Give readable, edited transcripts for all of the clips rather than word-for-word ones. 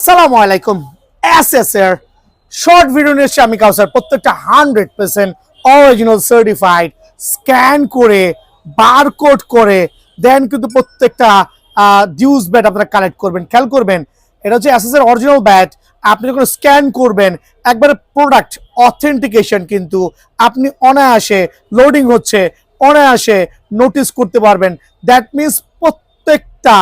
সালামু আলাইকুম এসএস এর শর্ট ভিডিও নিয়ে এসেছি আমি কাউসার। প্রত্যেকটা 100% অরিজিনাল সার্টিফাইড স্ক্যান করে বারকোড করে দেন কিন্তু প্রত্যেকটা ডিউস ব্যাট আপনারা কালেক্ট করবেন। খেয়াল করবেন, এটা হচ্ছে এসএস এর অরিজিনাল ব্যাট। আপনি যখন স্ক্যান করবেন একবারে প্রোডাক্ট অথেন্টিকেশন কিন্তু আপনি অনায়াসে লোডিং হচ্ছে, অনায়াসে নোটিস করতে পারবেন। দ্যাট মিনস প্রত্যেকটা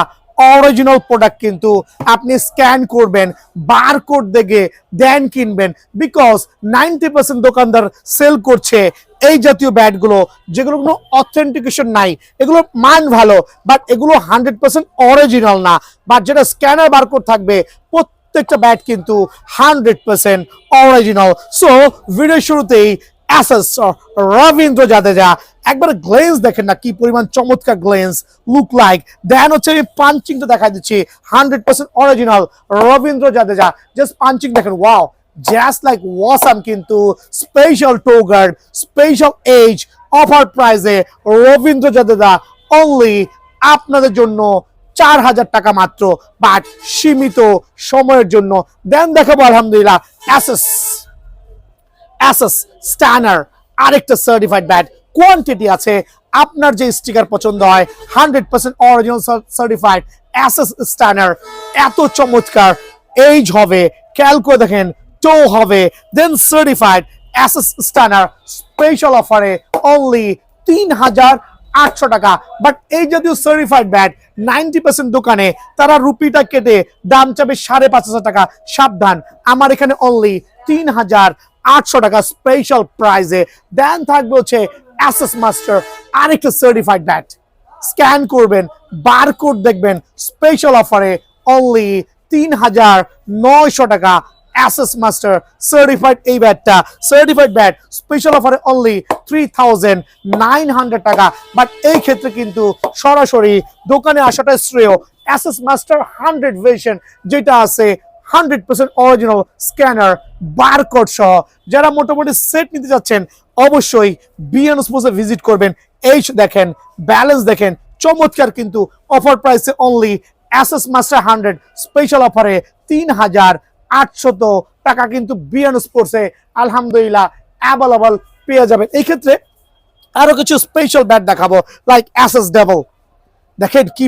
অরিজিনাল প্রোডাক্ট কিন্তু আপনি স্ক্যান করবেন, বারকোড দেখে দেন কিনবেন। বিকজ 90% দোকানদার সেল করছে এই জাতীয় ব্যাটগুলো যেগুলো কোনো অথেন্টিকেশন নাই, এগুলো মান ভালো বাট এগুলো 100% অরিজিনাল না। বাট যেটা স্ক্যানার বারকোড থাকবে প্রত্যেকটা ব্যাট কিন্তু 100% অরিজিনাল। সো ভিডিও শুরুতেই এসএস রবীন্দ্র জাদেজা একবার গ্লেন্স দেখেন না, কি পরিমাণ চমৎকার গ্লেন্স লুক লাইক। দেন হচ্ছে আমি পাঞ্চিংটা দেখা দিচ্ছি 100% original Rabindra Jadeja. Just punching দেখেন, ওয়াও, জাস্ট লাইক ওয়াসাম। কিন্তু স্পেশাল টোগার্ড, স্পেশাল এজ, অফার প্রাইসে রবীন্দ্র জাদেজা অনলি আপনাদের জন্য 4000 টাকা মাত্র, বাট সীমিত সময়ের জন্য। দেন দেখাবো আলহামদুলিল্লাহ অ্যাসেস স্ট্যানার, আরেকটা সার্টিফাইড ব্যাট। কোয়ান্টিটি আছে, আপনার যে স্টিকার পছন্দ হয় 100% অরিজিনাল সার্টিফাইড অ্যাসেস স্ট্যানার। এত চমৎকার এজ হবে, খেয়াল করে দেখেন, টো হবে, দেন সার্টিফাইড অ্যাসেস স্ট্যানার স্পেশাল অফারে অনলি 3800 টাকা। বাট এই জাতীয় সার্টিফাইড ব্যাট 90% দোকানে তারা রুপিটা কেটে দাম চাবে 5500 টাকা। সাবধান, আমার এখানে অনলি 3800 টাকা স্পেশাল প্রাইজে। দেন থাকবে হচ্ছে অ্যাসেস মাস্টার, আরেকটা সার্টিফাইড ব্যাট। স্ক্যান করবেন, বারকোড দেখবেন, স্পেশাল অফারে অনলি 3900 টাকা। অ্যাসেস মাস্টার সার্টিফাইড এই ব্যাটটা, সার্টিফাইড ব্যাট স্পেশাল অফারে অনলি 3900 টাকা। বাট এই ক্ষেত্রে কিন্তু সরাসরি দোকানে আসাটা শ্রেয়। অ্যাসেস মাস্টার 100 ভার্সন যেটা আছে 100% অরিজিনাল স্ক্যানার বারকোড সহ। যারা মোটামুটি সেট নিতে যাচ্ছেন অবশ্যই বিএন স্পোর্টসে ভিজিট করবেন। এই দেখেন, ব্যালেন্স দেখেন, চমৎকার কিন্তু অফার প্রাইসে অনলি অ্যাসেস মাস্টার 100 স্পেশাল অফারে 3800 টাকা কিন্তু বিএন স্পোর্টসে আলহামদুলিল্লাহ অ্যাভেলেবল পেয়ে যাবেন। এই ক্ষেত্রে আরো কিছু স্পেশাল ব্যাট দেখাবো, লাইক অ্যাসেস ডেভেল। দেখেন কি